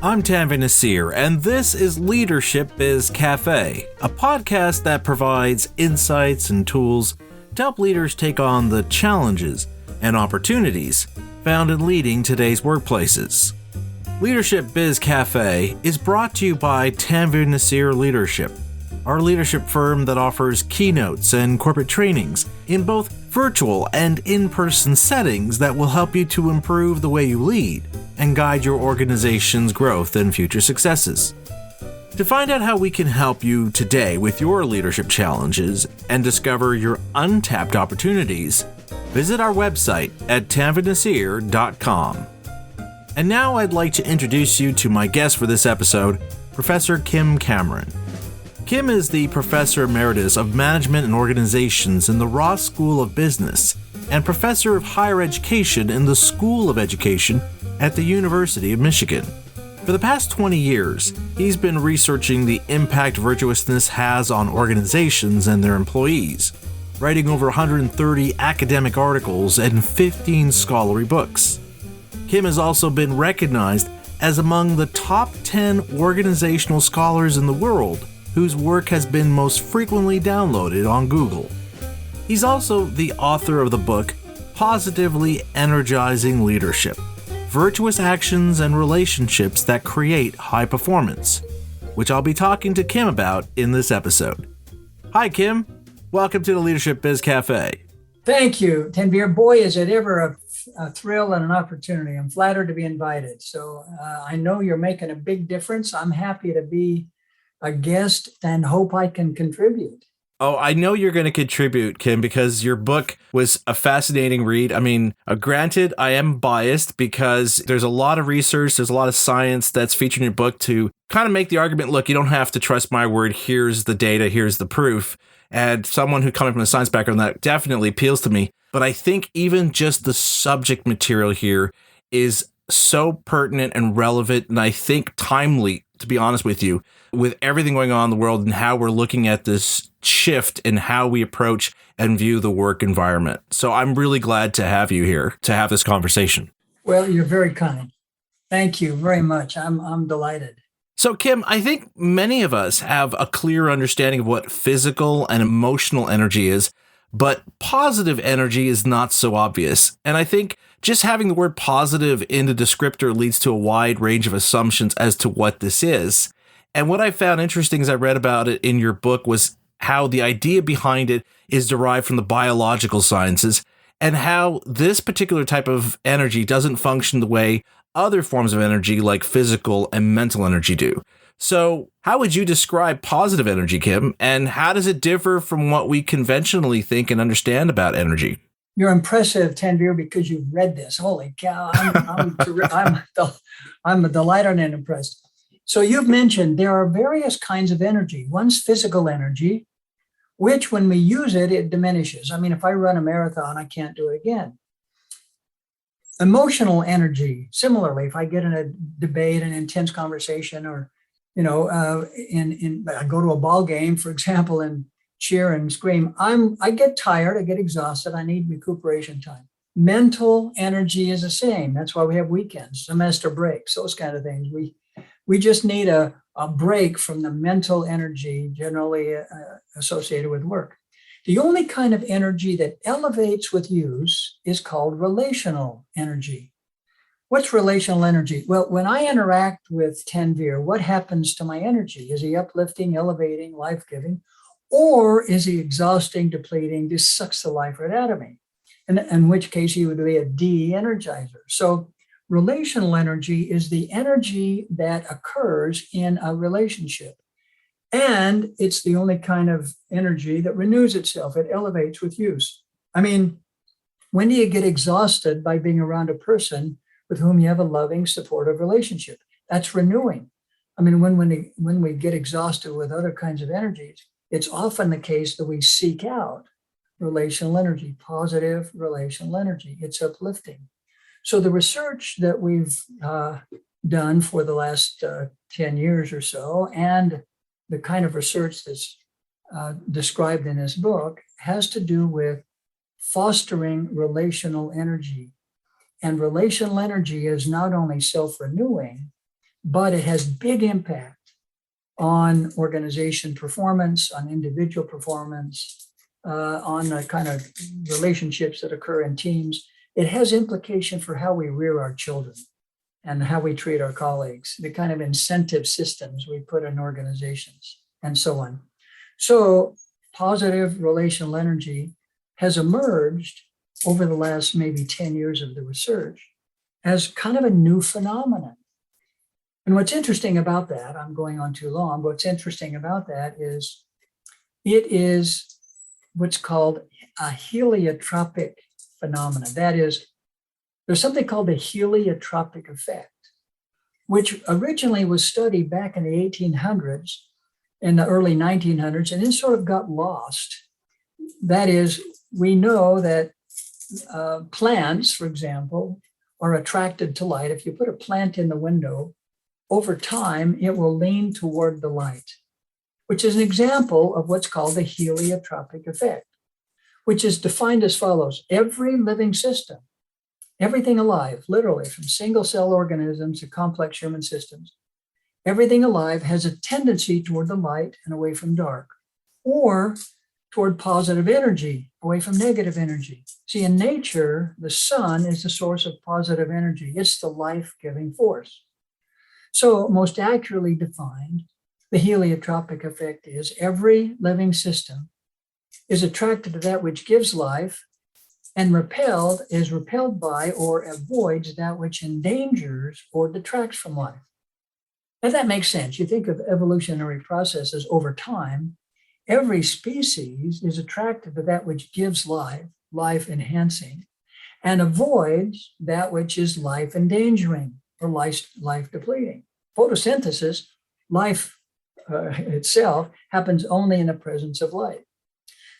I'm Tanvi Nasir, and this is Leadership Biz Cafe, a podcast that provides insights and tools to help leaders take on the challenges and opportunities found in leading today's workplaces. Leadership Biz Cafe is brought to you by Tanvi Nasir Leadership, our leadership firm that offers keynotes and corporate trainings in both virtual and in-person settings that will help you to improve the way you lead and guide your organization's growth and future successes. To find out how we can help you today with your leadership challenges and discover your untapped opportunities, visit our website at tanvinasir.com. And now I'd like to introduce you to my guest for this episode, Professor Kim Cameron. Kim is the Professor Emeritus of Management and Organizations in the Ross School of Business and Professor of Higher Education in the School of Education at the University of Michigan. For the past 20 years, he's been researching the impact virtuousness has on organizations and their employees, writing over 130 academic articles and 15 scholarly books. Kim has also been recognized as among the top 10 organizational scholars in the world whose work has been most frequently downloaded on Google. He's also the author of the book Positively Energizing Leadership: Virtuous Actions and Relationships That Create High Performance, which I'll be talking to Kim about in this episode. Hi, Kim. Welcome to the Leadership Biz Cafe. Thank you, Tanvir. Boy, is it ever a thrill and an opportunity. I'm flattered to be invited. So I know you're making a big difference. I'm happy to be a guest and hope I can contribute. Oh, I know you're going to contribute, Kim, because your book was a fascinating read. I mean, granted, I am biased because there's a lot of research, there's a lot of science that's featured in your book to kind of make the argument, look, you don't have to trust my word. Here's the data, here's the proof. And someone who coming from a science background, that definitely appeals to me. But I think even just the subject material here is so pertinent and relevant, and I think timely, to be honest with you, with everything going on in the world and how we're looking at this shift in how we approach and view the work environment. So I'm really glad to have you here to have this conversation. Well, you're very kind. Thank you very much. I'm delighted. So, Kim, I think many of us have a clear understanding of what physical and emotional energy is, but positive energy is not so obvious. And I think just having the word positive in the descriptor leads to a wide range of assumptions as to what this is. And what I found interesting as I read about it in your book was how the idea behind it is derived from the biological sciences and how this particular type of energy doesn't function the way other forms of energy like physical and mental energy do. So how would you describe positive energy, Kim, and how does it differ from what we conventionally think and understand about energy? You're impressive, Tanvir, because you've read this. Holy cow, I'm delighted and impressed. So you've mentioned there are various kinds of energy. One's physical energy, which when we use it, it diminishes. I mean, if I run a marathon, I can't do it again. Emotional energy, similarly, if I get in a debate, an intense conversation, or, I go to a ball game, for example, and cheer and scream, I get tired, I get exhausted, I need recuperation time. Mental energy is the same. That's why we have weekends, semester breaks, those kind of things. We just need a break from the mental energy generally associated with work. The only kind of energy that elevates with use is called relational energy. What's relational energy? Well, when I interact with Tanvir, what happens to my energy? Is he uplifting, elevating, life-giving? Or is he exhausting, depleting, just sucks the life right out of me? In which case he would be a de-energizer. So relational energy is the energy that occurs in a relationship. And it's the only kind of energy that renews itself. It elevates with use. I mean, when do you get exhausted by being around a person with whom you have a loving, supportive relationship? That's renewing. I mean, when we get exhausted with other kinds of energies, it's often the case that we seek out relational energy, positive relational energy. It's uplifting. So the research that we've done for the last 10 years or so, and the kind of research that's described in this book, has to do with fostering relational energy. And relational energy is not only self-renewing, but it has big impact on organization performance, on individual performance, on the kind of relationships that occur in teams. It has implication for how we rear our children and how we treat our colleagues, the kind of incentive systems we put in organizations, and so on. So positive relational energy has emerged over the last maybe 10 years of the research as kind of a new phenomenon. And what's interesting about that, I'm going on too long, what's interesting about that is it is what's called a heliotropic phenomenon. That is, there's something called the heliotropic effect, which originally was studied back in the 1800s, in the early 1900s, and then sort of got lost. That is, we know that plants, for example, are attracted to light. If you put a plant in the window, over time, it will lean toward the light, which is an example of what's called the heliotropic effect, which is defined as follows. Every living system, everything alive, literally from single cell organisms to complex human systems, everything alive has a tendency toward the light and away from dark, or toward positive energy, away from negative energy. See, in nature, the sun is the source of positive energy. It's the life-giving force. So most accurately defined, the heliotropic effect is every living system is attracted to that which gives life and is repelled by or avoids that which endangers or detracts from life. Now that makes sense. You think of evolutionary processes over time, every species is attracted to that which gives life, life enhancing, and avoids that which is life endangering or life depleting. Photosynthesis, life itself, happens only in the presence of light.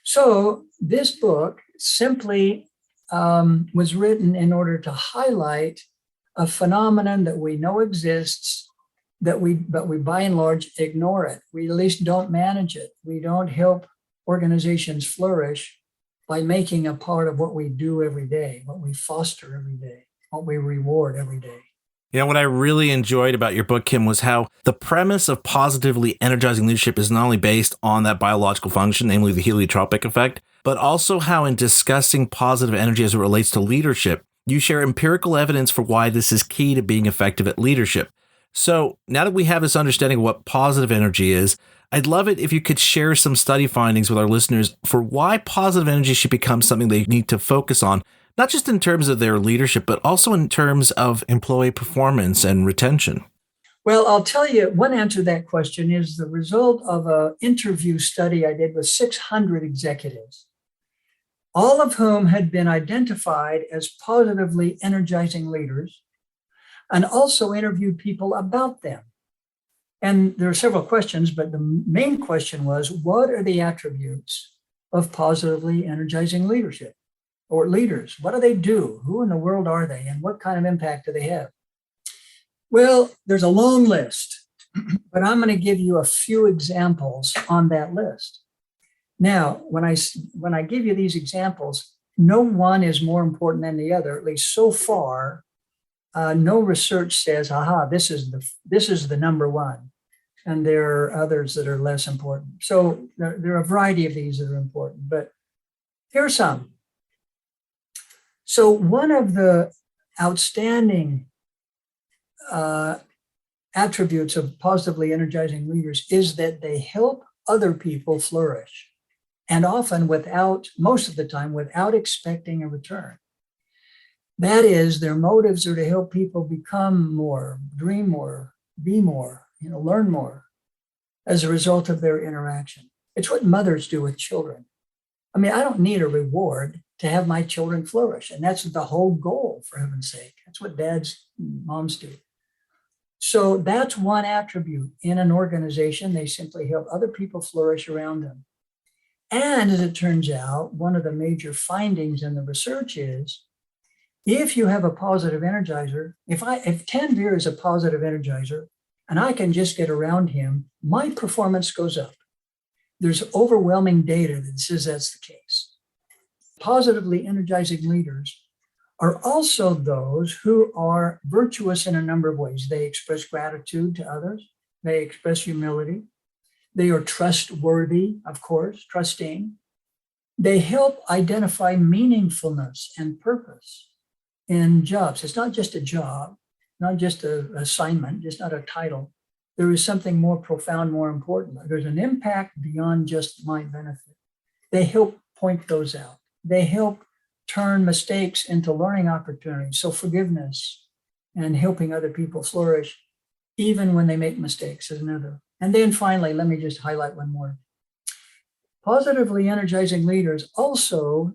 So this book simply was written in order to highlight a phenomenon that we know exists, but we by and large ignore it. We at least don't manage it. We don't help organizations flourish by making a part of what we do every day, what we foster every day, what we reward every day. You know, what I really enjoyed about your book, Kim, was how the premise of positively energizing leadership is not only based on that biological function, namely the heliotropic effect, but also how in discussing positive energy as it relates to leadership, you share empirical evidence for why this is key to being effective at leadership. So now that we have this understanding of what positive energy is, I'd love it if you could share some study findings with our listeners for why positive energy should become something they need to focus on, not just in terms of their leadership, but also in terms of employee performance and retention. Well, I'll tell you, one answer to that question is the result of an interview study I did with 600 executives, all of whom had been identified as positively energizing leaders, and also interviewed people about them. And there are several questions, but the main question was, what are the attributes of positively energizing leadership or leaders? What do they do? Who in the world are they? And what kind of impact do they have? Well, there's a long list, but I'm going to give you a few examples on that list. Now, when I give you these examples, no one is more important than the other, at least so far. No research says, aha, this is the number one, and there are others that are less important. So there are a variety of these that are important, but here are some. So one of the outstanding attributes of positively energizing leaders is that they help other people flourish, and often most of the time, without expecting a return. That is, their motives are to help people become more, dream more, be more, learn more as a result of their interaction. It's what mothers do with children. I mean, I don't need a reward to have my children flourish. And that's the whole goal, for heaven's sake. That's what dads and moms do. So that's one attribute in an organization. They simply help other people flourish around them. And as it turns out, one of the major findings in the research is, if you have a positive energizer, if Tanvir is a positive energizer and I can just get around him, my performance goes up. There's overwhelming data that says that's the case. Positively energizing leaders are also those who are virtuous in a number of ways. They express gratitude to others. They express humility. They are trustworthy, of course, trusting. They help identify meaningfulness and purpose in jobs. It's not just a job, not just an assignment, just not a title. There is something more profound, more important. There's an impact beyond just my benefit. They help point those out. They help turn mistakes into learning opportunities. So forgiveness and helping other people flourish, even when they make mistakes, is another. And then finally, let me just highlight one more. Positively energizing leaders also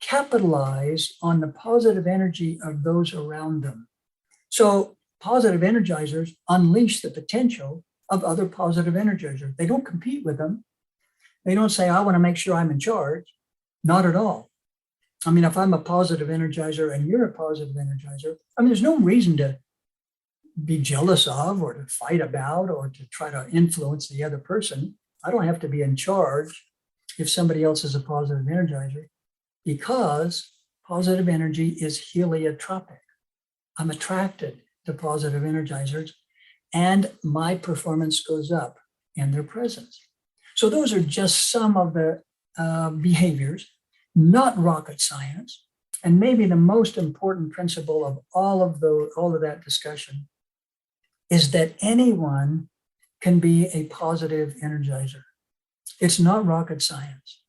capitalize on the positive energy of those around them. So positive energizers unleash the potential of other positive energizers. They don't compete with them. They don't say, I want to make sure I'm in charge. Not at all. I mean, if I'm a positive energizer and you're a positive energizer, I mean, there's no reason to be jealous of or to fight about or to try to influence the other person. I don't have to be in charge if somebody else is a positive energizer, because positive energy is heliotropic. I'm attracted to positive energizers and my performance goes up in their presence. So those are just some of the behaviors, not rocket science. And maybe the most important principle of all of that discussion is that anyone can be a positive energizer. It's not rocket science.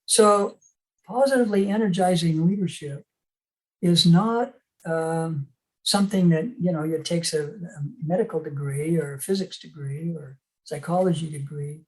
So positively energizing leadership is not something that, it takes a medical degree or a physics degree or psychology degree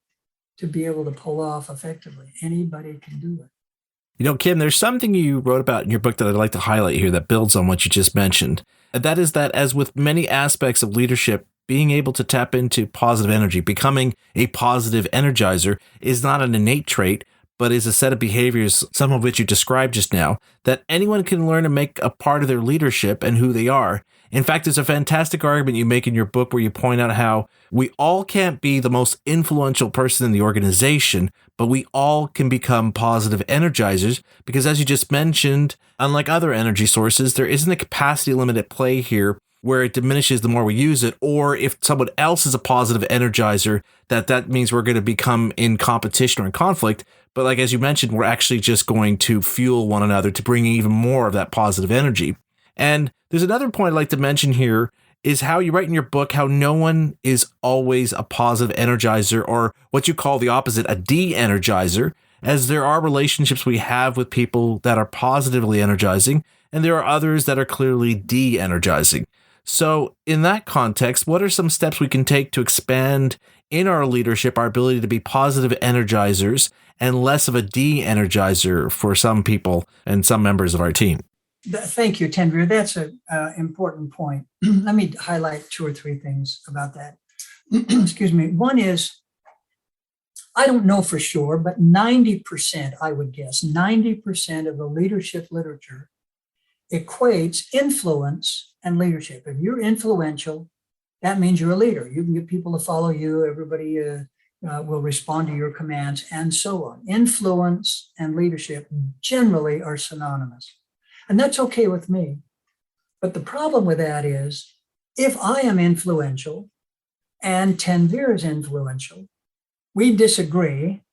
to be able to pull off effectively. Anybody can do it. Kim, there's something you wrote about in your book that I'd like to highlight here that builds on what you just mentioned. And that is that, as with many aspects of leadership, being able to tap into positive energy, becoming a positive energizer, is not an innate trait, but is a set of behaviors, some of which you described just now, that anyone can learn to make a part of their leadership and who they are. In fact, there's a fantastic argument you make in your book where you point out how we all can't be the most influential person in the organization, but we all can become positive energizers because, as you just mentioned, unlike other energy sources, there isn't a capacity limit at play here where it diminishes the more we use it, or if someone else is a positive energizer, that means we're going to become in competition or in conflict. But like, as you mentioned, we're actually just going to fuel one another to bring even more of that positive energy. And there's another point I'd like to mention here is how you write in your book how no one is always a positive energizer, or what you call the opposite, a de-energizer, as there are relationships we have with people that are positively energizing, and there are others that are clearly de-energizing. So in that context, what are some steps we can take to expand in our leadership our ability to be positive energizers and less of a de-energizer for some people and some members of our team? Thank you, Tanvir. That's an important point. Let me highlight 2 or 3 things about that. Excuse me. One is, I don't know for sure, but 90%, I would guess, 90% of the leadership literature equates influence and leadership. If you're influential, that means you're a leader. You can get people to follow you. Everybody will respond to your commands and so on. Influence and leadership generally are synonymous. And that's okay with me. But the problem with that is, if I am influential and Tanvir is influential, we disagree,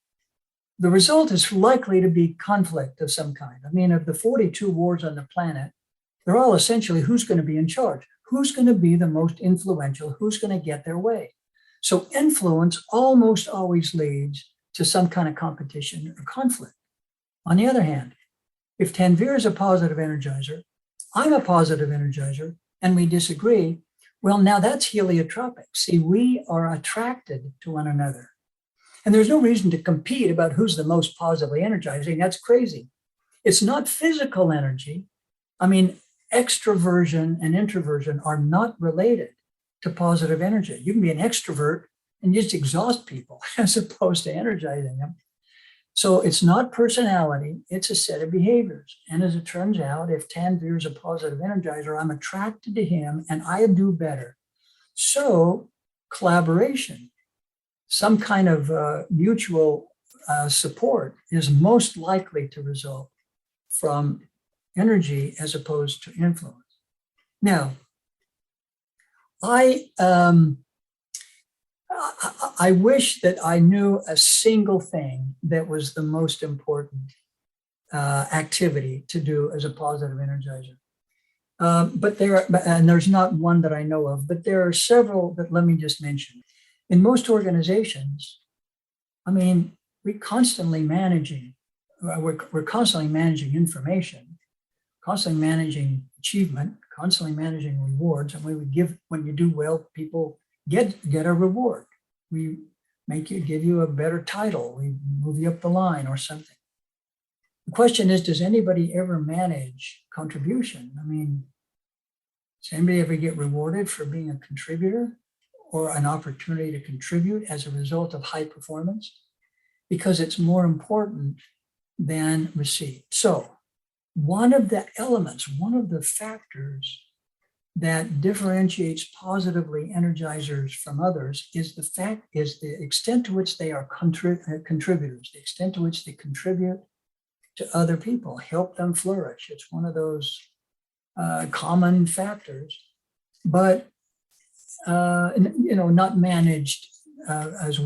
the result is likely to be conflict of some kind. I mean, of the 42 wars on the planet, they're all essentially who's going to be in charge, who's going to be the most influential, who's going to get their way. So influence almost always leads to some kind of competition or conflict. On the other hand, if Tanvir is a positive energizer, I'm a positive energizer, and we disagree, well, now that's heliotropic. See, we are attracted to one another. And there's no reason to compete about who's the most positively energizing. That's crazy. It's not physical energy. I mean, extroversion and introversion are not related to positive energy. You can be an extrovert and just exhaust people as opposed to energizing them. So it's not personality, it's a set of behaviors. And as it turns out, if Tanvir is a positive energizer, I'm attracted to him and I do better. So collaboration, some kind of mutual support is most likely to result from energy as opposed to influence. Now, I wish that I knew a single thing that was the most important activity to do as a positive energizer. And there's not one that I know of, but there are several that let me just mention. In most organizations, I mean, we're constantly managing information, constantly managing achievement, constantly managing rewards. And when you do well, people get a reward. We give you a better title. We move you up the line or something. The question is, does anybody ever manage contribution? I mean, does anybody ever get rewarded for being a contributor or an opportunity to contribute as a result of high performance? Because it's more important than receipt. So one of the factors that differentiates positively energizers from others is the extent to which they are contributors, the extent to which they contribute to other people, help them flourish. It's one of those common factors, but not managed as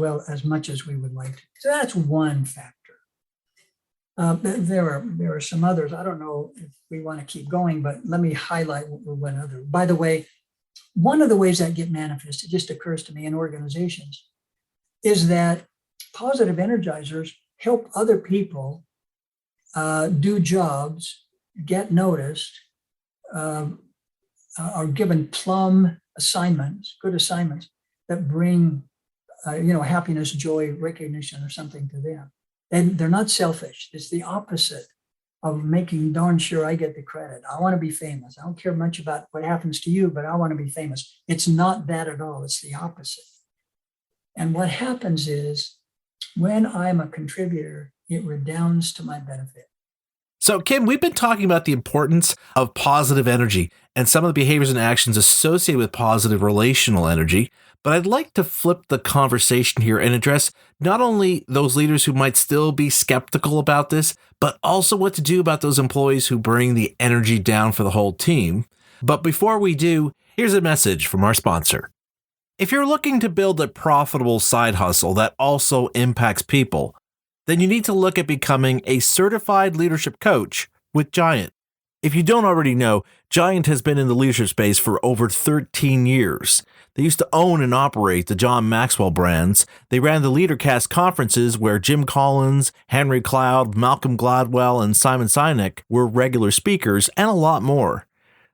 much as we would like to. So that's one factor. There are some others. I don't know if we want to keep going, but let me highlight one other. By the way, one of the ways that get manifested, just occurs to me in organizations, is that positive energizers help other people do jobs, get noticed, are given plum assignments, good assignments that bring happiness, joy, recognition, or something to them. And they're not selfish. It's the opposite of making darn sure I get the credit. I want to be famous. I don't care much about what happens to you, but I want to be famous. It's not that at all. It's the opposite. And what happens is when I'm a contributor, it redounds to my benefit. So, Kim, we've been talking about the importance of positive energy and some of the behaviors and actions associated with positive relational energy, but I'd like to flip the conversation here and address not only those leaders who might still be skeptical about this, but also what to do about those employees who bring the energy down for the whole team. But before we do, here's a message from our sponsor. If you're looking to build a profitable side hustle that also impacts people, then you need to look at becoming a certified leadership coach with Giant. If you don't already know, Giant has been in the leadership space for over 13 years. They used to own and operate the John Maxwell brands. They ran the LeaderCast conferences where Jim Collins, Henry Cloud, Malcolm Gladwell, and Simon Sinek were regular speakers, and a lot more.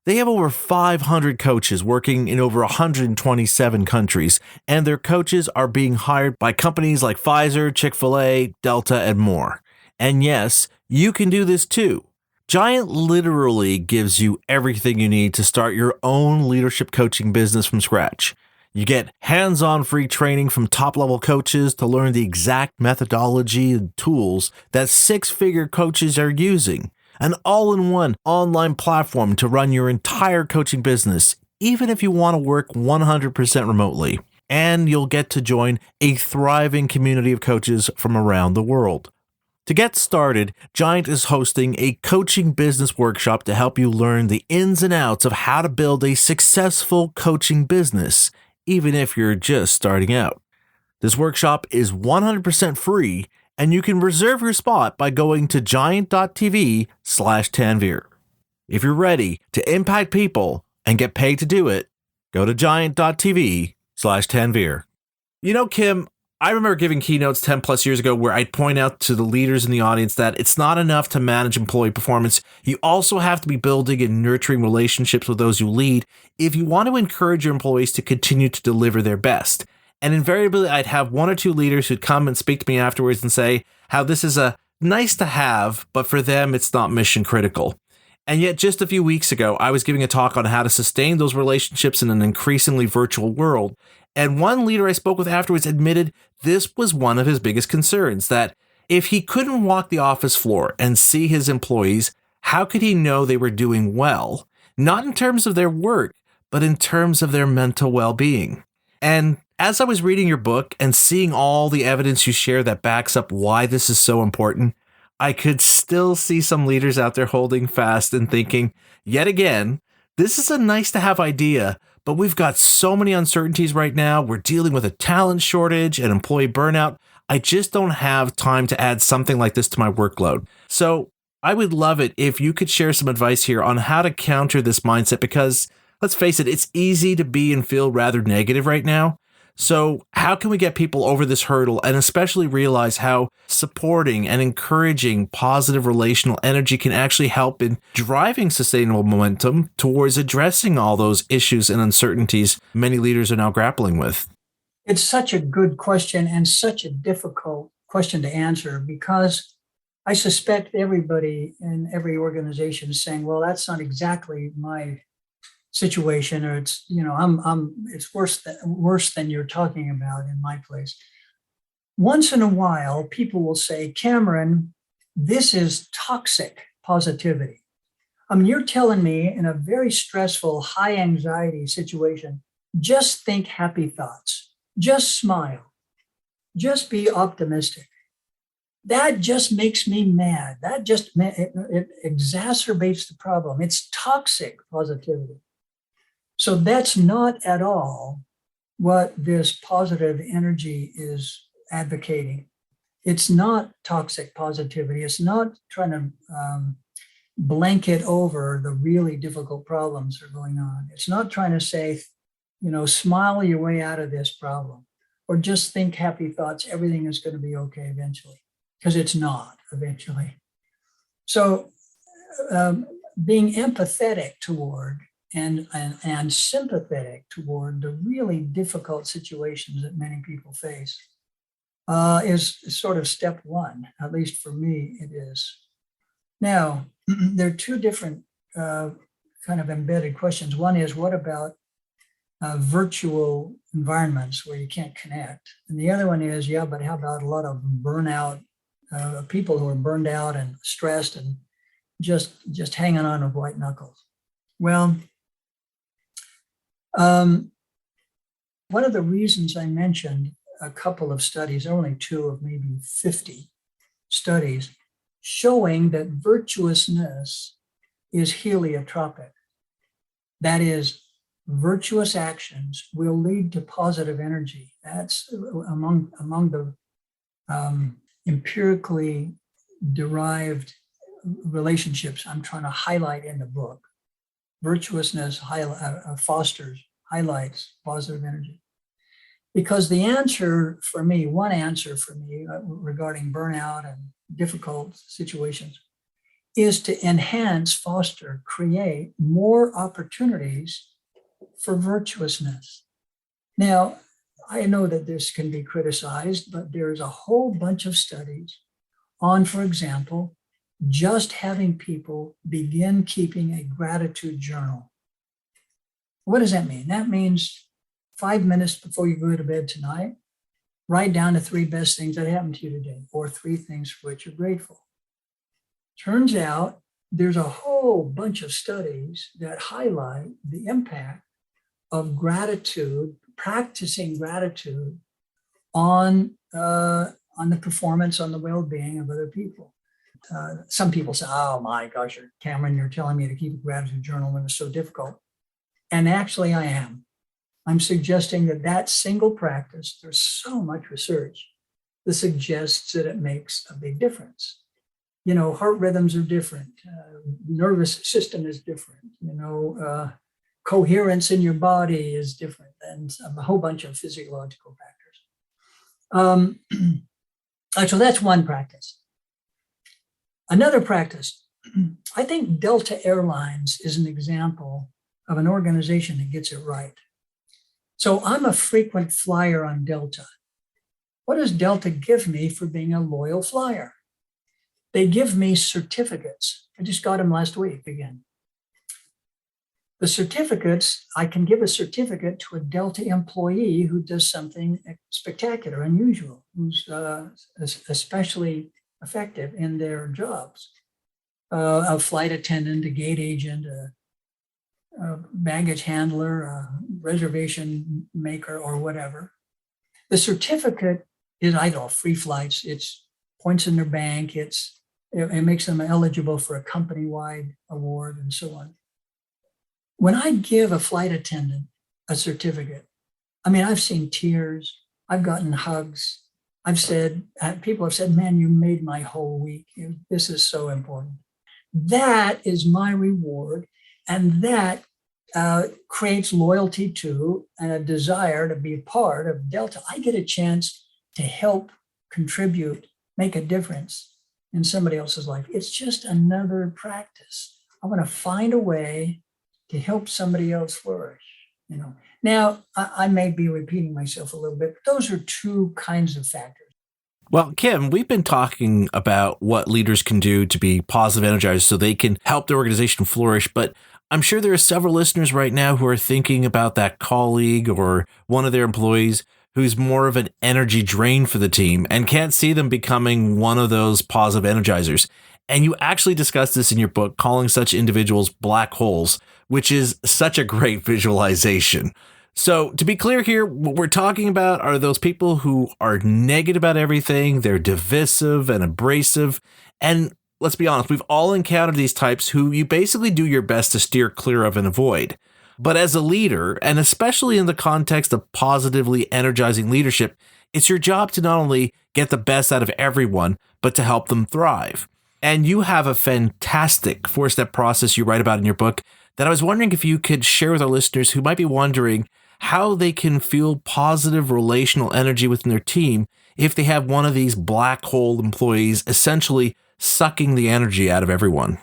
They have over 500 coaches working in over 127 countries, and their coaches are being hired by companies like Pfizer, Chick-fil-A, Delta, and more. And yes, you can do this too. Giant literally gives you everything you need to start your own leadership coaching business from scratch. You get hands-on free training from top-level coaches to learn the exact methodology and tools that six-figure coaches are using. An all-in-one online platform to run your entire coaching business, even if you want to work 100% remotely. And you'll get to join a thriving community of coaches from around the world. To get started, Giant is hosting a coaching business workshop to help you learn the ins and outs of how to build a successful coaching business, even if you're just starting out. This workshop is 100% free, and you can reserve your spot by going to giant.tv/Tanvir. If you're ready to impact people and get paid to do it, go to giant.tv/Tanvir. You know, Kim, I remember giving keynotes 10 plus years ago where I'd point out to the leaders in the audience that it's not enough to manage employee performance. You also have to be building and nurturing relationships with those you lead if you want to encourage your employees to continue to deliver their best. And invariably, I'd have one or two leaders who'd come and speak to me afterwards and say how this is a nice to have, but for them, it's not mission critical. And yet just a few weeks ago, I was giving a talk on how to sustain those relationships in an increasingly virtual world. And one leader I spoke with afterwards admitted this was one of his biggest concerns, that if he couldn't walk the office floor and see his employees, how could he know they were doing well? Not in terms of their work, but in terms of their mental well-being. And as I was reading your book and seeing all the evidence you share that backs up why this is so important, I could still see some leaders out there holding fast and thinking, yet again, this is a nice to have idea, but we've got so many uncertainties right now. We're dealing with a talent shortage and employee burnout. I just don't have time to add something like this to my workload. So I would love it if you could share some advice here on how to counter this mindset, because let's face it, it's easy to be and feel rather negative right now. So how can we get people over this hurdle and especially realize how supporting and encouraging positive relational energy can actually help in driving sustainable momentum towards addressing all those issues and uncertainties many leaders are now grappling with? It's such a good question and such a difficult question to answer, because I suspect everybody in every organization is saying, well, that's not exactly my situation, or it's, it's worse than you're talking about in my place. Once in a while, people will say, Cameron, this is toxic positivity. I mean, you're telling me in a very stressful, high anxiety situation, just think happy thoughts, just smile, just be optimistic. That just makes me mad. It exacerbates the problem. It's toxic positivity. So that's not at all what this positive energy is advocating. It's not toxic positivity. It's not trying to blanket over the really difficult problems that are going on. It's not trying to say, smile your way out of this problem, or just think happy thoughts. Everything is going to be okay eventually, because it's not eventually. So being empathetic toward and sympathetic toward the really difficult situations that many people face is sort of step one. At least for me, it is. Now, there are two different kind of embedded questions. One is, what about virtual environments where you can't connect? And the other one is, yeah, but how about a lot of burnout, people who are burned out and stressed and just hanging on with white knuckles? Well, one of the reasons I mentioned a couple of studies, only two of maybe 50 studies, showing that virtuousness is heliotropic. That is, virtuous actions will lead to positive energy. That's among the empirically derived relationships I'm trying to highlight in the book. Virtuousness highlights positive energy. Because one answer for me regarding burnout and difficult situations is to enhance, foster, create more opportunities for virtuousness. Now, I know that this can be criticized, but there's a whole bunch of studies on, for example, just having people begin keeping a gratitude journal. What does that mean? That means 5 minutes before you go to bed tonight, write down the 3 best things that happened to you today, or 3 things for which you're grateful. Turns out there's a whole bunch of studies that highlight the impact of gratitude, practicing gratitude on the performance, on the well-being of other people. Some people say, oh my gosh, Cameron, you're telling me to keep a gratitude journal when it's so difficult. And actually I am. I'm suggesting that single practice, there's so much research that suggests that it makes a big difference. Heart rhythms are different. Nervous system is different. Coherence in your body is different than a whole bunch of physiological factors. So that's one practice. Another practice, I think Delta Airlines is an example of an organization that gets it right. So I'm a frequent flyer on Delta. What does Delta give me for being a loyal flyer? They give me certificates. I just got them last week again. The certificates, I can give a certificate to a Delta employee who does something spectacular, unusual, who's especially effective in their jobs. A flight attendant, a gate agent, a baggage handler, a reservation maker, or whatever. The certificate is, free flights, it's points in their bank, it's It makes them eligible for a company-wide award and so on. When I give a flight attendant a certificate, I mean, I've seen tears, I've gotten hugs. People have said, man, you made my whole week. This is so important. That is my reward. And that creates loyalty to and a desire to be a part of Delta. I get a chance to help, contribute, make a difference in somebody else's life. It's just another practice. I want to find a way to help somebody else flourish. Now I may be repeating myself a little bit, but those are two kinds of factors. Well, Kim, we've been talking about what leaders can do to be positive energizers so they can help their organization flourish. But I'm sure there are several listeners right now who are thinking about that colleague or one of their employees who's more of an energy drain for the team and can't see them becoming one of those positive energizers. And you actually discussed this in your book, calling such individuals black holes, which is such a great visualization. So to be clear here, what we're talking about are those people who are negative about everything. They're divisive and abrasive. And let's be honest, we've all encountered these types who you basically do your best to steer clear of and avoid. But as a leader, and especially in the context of positively energizing leadership, it's your job to not only get the best out of everyone, but to help them thrive. And you have a fantastic 4-step process you write about in your book that I was wondering if you could share with our listeners who might be wondering how they can feel positive relational energy within their team if they have one of these black hole employees essentially sucking the energy out of everyone.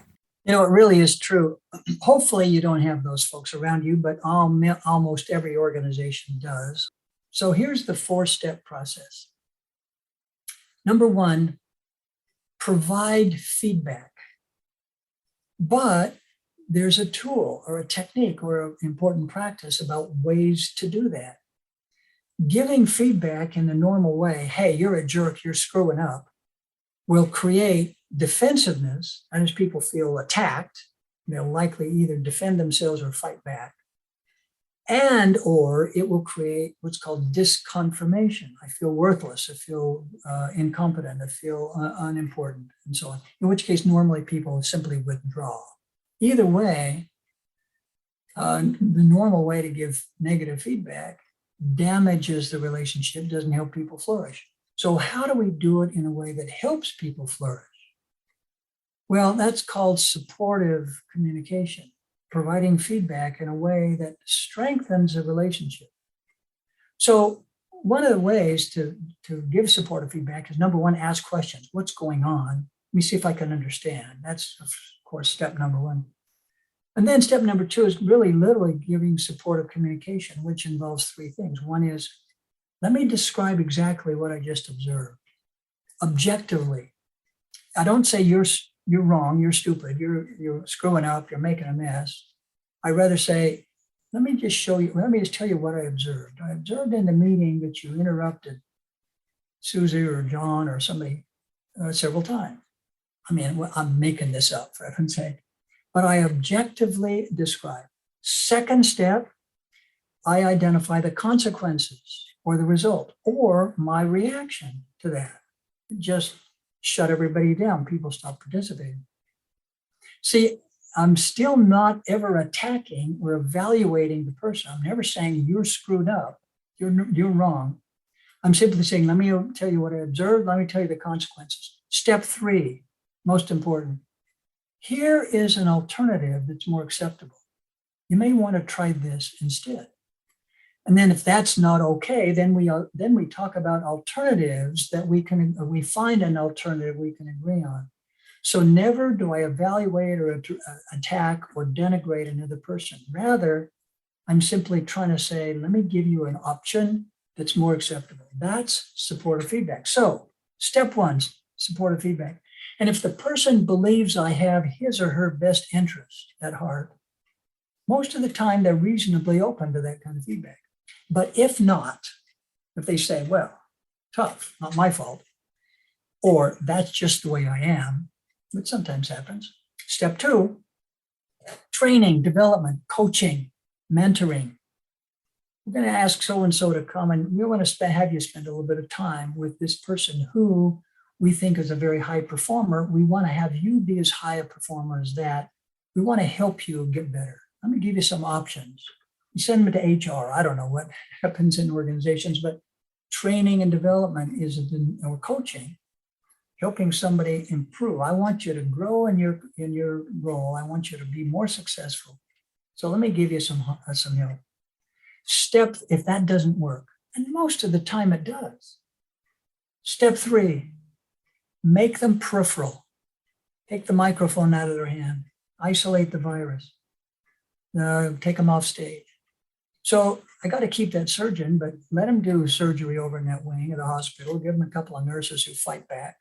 It really is true. Hopefully you don't have those folks around you, but almost every organization does. So here's the 4-step process. Number 1, provide feedback. But there's a tool or a technique or an important practice about ways to do that. Giving feedback in the normal way, hey, you're a jerk, you're screwing up, will create defensiveness. And as people feel attacked, they'll likely either defend themselves or fight back. And or it will create what's called disconfirmation. I feel worthless, I feel incompetent, I feel unimportant, and so on. In which case, normally people simply withdraw. Either way, the normal way to give negative feedback damages the relationship, doesn't help people flourish. So how do we do it in a way that helps people flourish? Well, that's called supportive communication, providing feedback in a way that strengthens a relationship. So one of the ways to give supportive feedback is, number 1, ask questions. What's going on? Let me see if I can understand. That's, of course, step number 1. And then step number 2 is really literally giving supportive communication, which involves 3 things. One is, let me describe exactly what I just observed. Objectively. I don't say you're wrong, you're stupid, you're screwing up, you're making a mess. I rather say, let me just tell you what I observed. I observed in the meeting that you interrupted Susie or John or somebody several times. I mean, I'm making this up, for heaven's sake. But I objectively describe. Second step, I identify the consequences or the result or my reaction to that. Just shut everybody down. People stop participating. See, I'm still not ever attacking or evaluating the person. I'm never saying you're screwed up, you're wrong. I'm simply saying, let me tell you what I observed. Let me tell you the consequences. Step 3, most important. Here is an alternative that's more acceptable. You may want to try this instead. And then if that's not okay, then we talk about alternatives that we find an alternative we can agree on. So never do I evaluate or attack or denigrate another person. Rather, I'm simply trying to say, let me give you an option that's more acceptable. That's supportive feedback. So step 1, supportive feedback. And if the person believes I have his or her best interest at heart, most of the time they're reasonably open to that kind of feedback. But if not, if they say, well, tough, not my fault, or that's just the way I am, which sometimes happens. Step 2, training, development, coaching, mentoring. We're going to ask so-and-so to come and we want to have you spend a little bit of time with this person who we think is a very high performer, we want to have you be as high a performer as that. We want to help you get better. Let me give you some options. You send them to HR. I don't know what happens in organizations, but training and development or coaching, helping somebody improve. I want you to grow in your role. I want you to be more successful. So let me give you some help. If that doesn't work, and most of the time it does. Step 3, make them peripheral. Take the microphone out of their hand. Isolate the virus. Take them off stage. So I got to keep that surgeon, but let him do surgery over in that wing of the hospital. Give him a couple of nurses who fight back.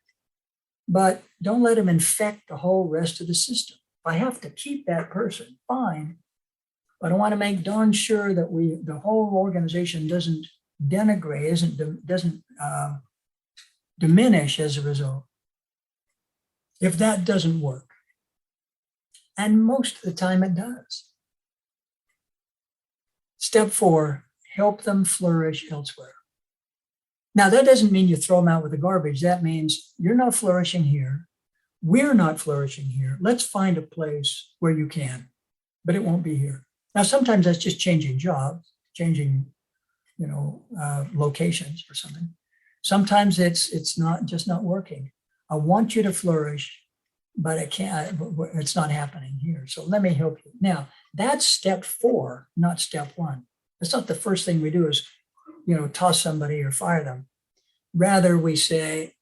But don't let him infect the whole rest of the system. If I have to keep that person, fine. But I want to make darn sure that the whole organization doesn't denigrate, doesn't diminish as a result. If that doesn't work, and most of the time it does. Step 4, help them flourish elsewhere. Now, that doesn't mean you throw them out with the garbage. That means you're not flourishing here. We're not flourishing here. Let's find a place where you can, but it won't be here. Now, sometimes that's just changing jobs, changing, locations or something. Sometimes it's not working. I want you to flourish, but it's not happening here. So let me help you. Now, that's step 4, not step 1. That's not the first thing we do is, toss somebody or fire them. Rather, we say,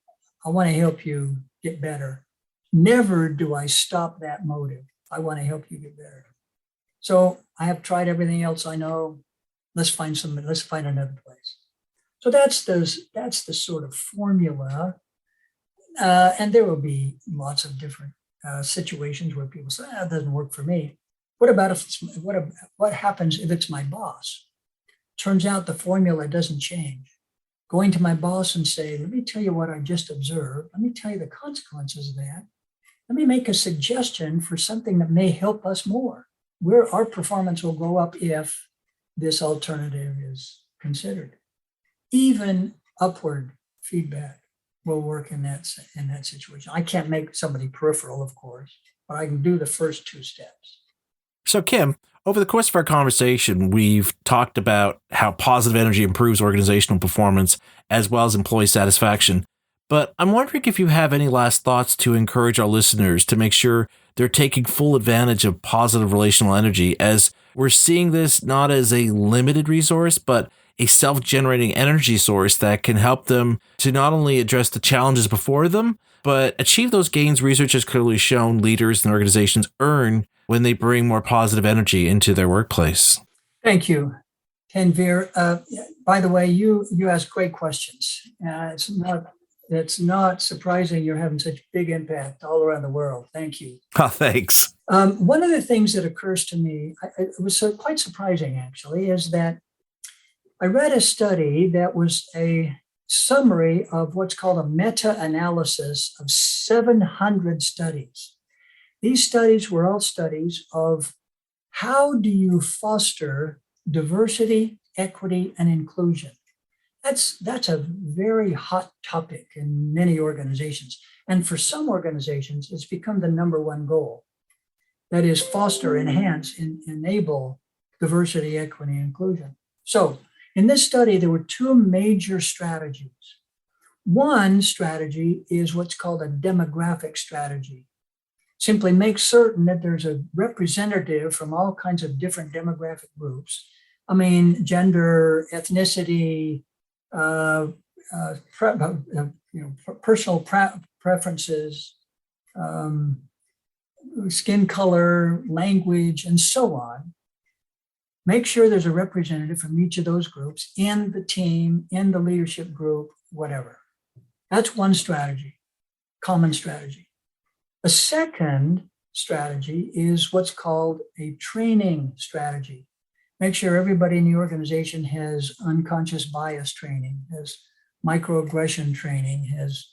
I want to help you get better. Never do I stop that motive. I want to help you get better. So I have tried everything else I know. Let's find another place. So that's the sort of formula. And there will be lots of different situations where people say, that doesn't work for me. What happens if it's my boss? Turns out the formula doesn't change. Going to my boss and say, let me tell you what I just observed. Let me tell you the consequences of that. Let me make a suggestion for something that may help us more. Our performance will go up if this alternative is considered. Even upward feedback will work in that situation. I can't make somebody peripheral, of course, but I can do the first 2 steps. So, Kim, over the course of our conversation, we've talked about how positive energy improves organizational performance as well as employee satisfaction. But I'm wondering if you have any last thoughts to encourage our listeners to make sure they're taking full advantage of positive relational energy, as we're seeing this not as a limited resource, but a self-generating energy source that can help them to not only address the challenges before them, but achieve those gains research has clearly shown leaders and organizations earn when they bring more positive energy into their workplace. Thank you, Tanvir. By the way, you ask great questions. It's not surprising you're having such big impact all around the world. Thank you. Oh, thanks. One of the things that occurs to me, it was quite surprising actually, is that I read a study that was a summary of what's called a meta-analysis of 700 studies. These studies were all studies of how do you foster diversity, equity, and inclusion. That's a very hot topic in many organizations. And for some organizations, it's become the number one goal. That is foster, enhance, enable diversity, equity, and inclusion. So in this study, there were 2 major strategies. One strategy is what's called a demographic strategy. Simply make certain that there's a representative from all kinds of different demographic groups. I mean, gender, ethnicity, personal preferences, skin color, language, and so on. Make sure there's a representative from each of those groups in the team, in the leadership group, whatever. That's one strategy, common strategy. A second strategy is what's called a training strategy. Make sure everybody in the organization has unconscious bias training, has microaggression training, has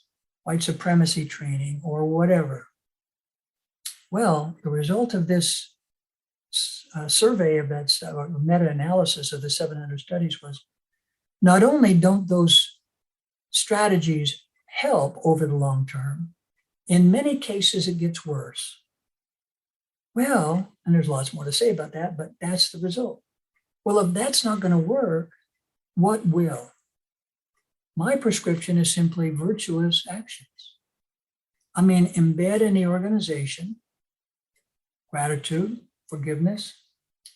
white supremacy training, or whatever. Well, the result of this survey of that meta-analysis of the 700 studies was not only don't those strategies help over the long term. In many cases, it gets worse. Well, and there's lots more to say about that, but that's the result. Well, if that's not going to work, what will? My prescription is simply virtuous actions. Embed in the organization gratitude, forgiveness,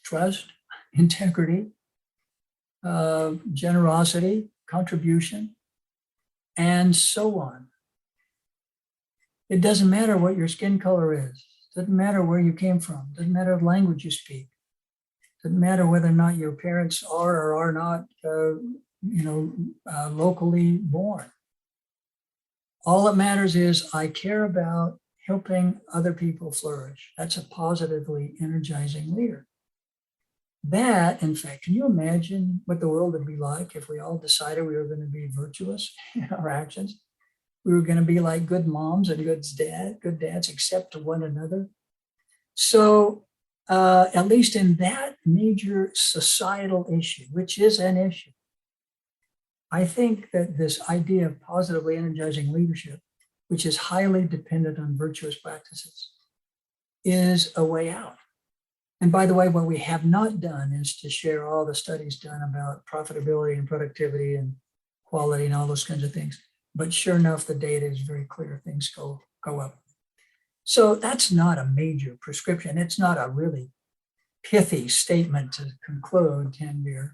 trust, integrity, generosity, contribution, and so on. It doesn't matter what your skin color is. It doesn't matter where you came from. It doesn't matter the language you speak. It doesn't matter whether or not your parents are or are not, locally born. All that matters is I care about helping other people flourish. That's a positively energizing leader. That, in fact, can you imagine what the world would be like if we all decided we were going to be virtuous in our actions? We were going to be like good moms and good dads, except to one another. So at least in that major societal issue, which is an issue, I think that this idea of positively energizing leadership, which is highly dependent on virtuous practices, is a way out. And by the way, what we have not done is to share all the studies done about profitability and productivity and quality and all those kinds of things. But sure enough, the data is very clear. Things go up. So that's not a major prescription. It's not a really pithy statement to conclude, Tanvir,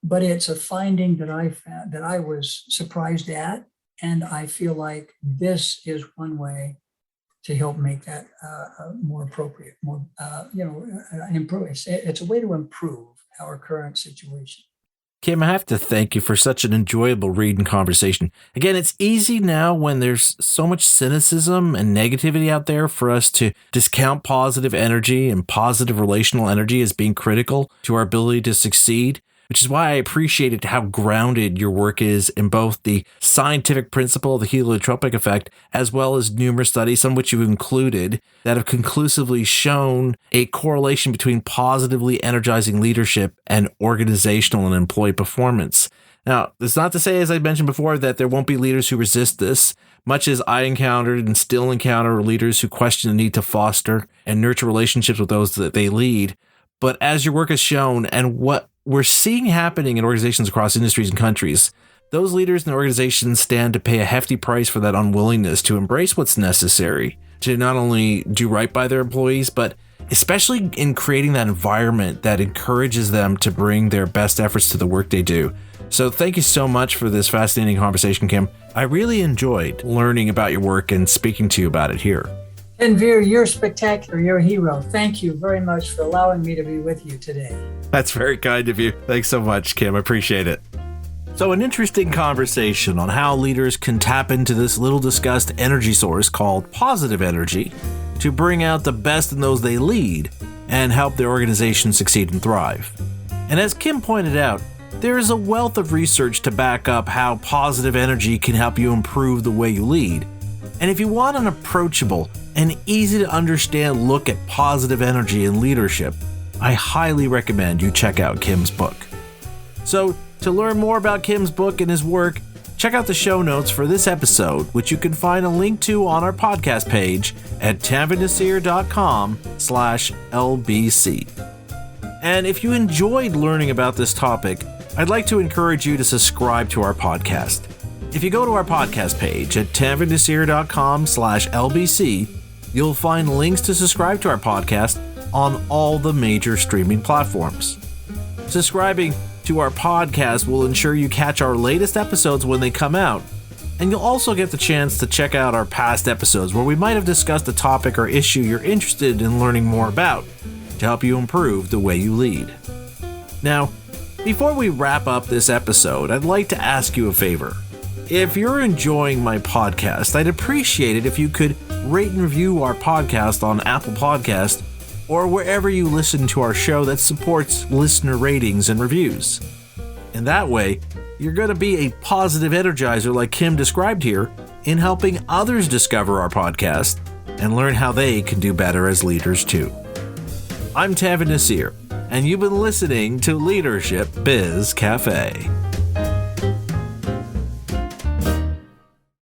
but it's a finding that I found that I was surprised at, and I feel like this is one way to help make that more appropriate, improve. It's a way to improve our current situation. Kim, I have to thank you for such an enjoyable read and conversation. Again, it's easy now when there's so much cynicism and negativity out there for us to discount positive energy and positive relational energy as being critical to our ability to succeed, which is why I appreciated how grounded your work is in both the scientific principle of the heliotropic effect, as well as numerous studies, some of which you've included, that have conclusively shown a correlation between positively energizing leadership and organizational and employee performance. Now, that's not to say, as I mentioned before, that there won't be leaders who resist this, much as I encountered and still encounter leaders who question the need to foster and nurture relationships with those that they lead. But as your work has shown, and what we're seeing happening in organizations across industries and countries, those leaders and organizations stand to pay a hefty price for that unwillingness to embrace what's necessary to not only do right by their employees, but especially in creating that environment that encourages them to bring their best efforts to the work they do. So thank you so much for this fascinating conversation, Kim. I really enjoyed learning about your work and speaking to you about it here. Tanvir, you're spectacular. You're a hero. Thank you very much for allowing me to be with you today. That's very kind of you. Thanks so much, Kim. I appreciate it. So an interesting conversation on how leaders can tap into this little discussed energy source called positive energy to bring out the best in those they lead and help their organization succeed and thrive. And as Kim pointed out, there is a wealth of research to back up how positive energy can help you improve the way you lead. And if you want an approachable and easy to understand look at positive energy and leadership, I highly recommend you check out Kim's book. So to learn more about Kim's book and his work, check out the show notes for this episode, which you can find a link to on our podcast page at tanvirnaseer.com/LBC. And if you enjoyed learning about this topic, I'd like to encourage you to subscribe to our podcast. If you go to our podcast page at tanvirnaseer.com/LBC, you'll find links to subscribe to our podcast on all the major streaming platforms. Subscribing to our podcast will ensure you catch our latest episodes when they come out, and you'll also get the chance to check out our past episodes where we might have discussed a topic or issue you're interested in learning more about to help you improve the way you lead. Now, before we wrap up this episode, I'd like to ask you a favor. If you're enjoying my podcast, I'd appreciate it if you could rate and review our podcast on Apple Podcasts or wherever you listen to our show that supports listener ratings and reviews. In that way, you're going to be a positive energizer like Kim described here in helping others discover our podcast and learn how they can do better as leaders too. I'm Tanvir Naseer, and you've been listening to Leadership Biz Cafe.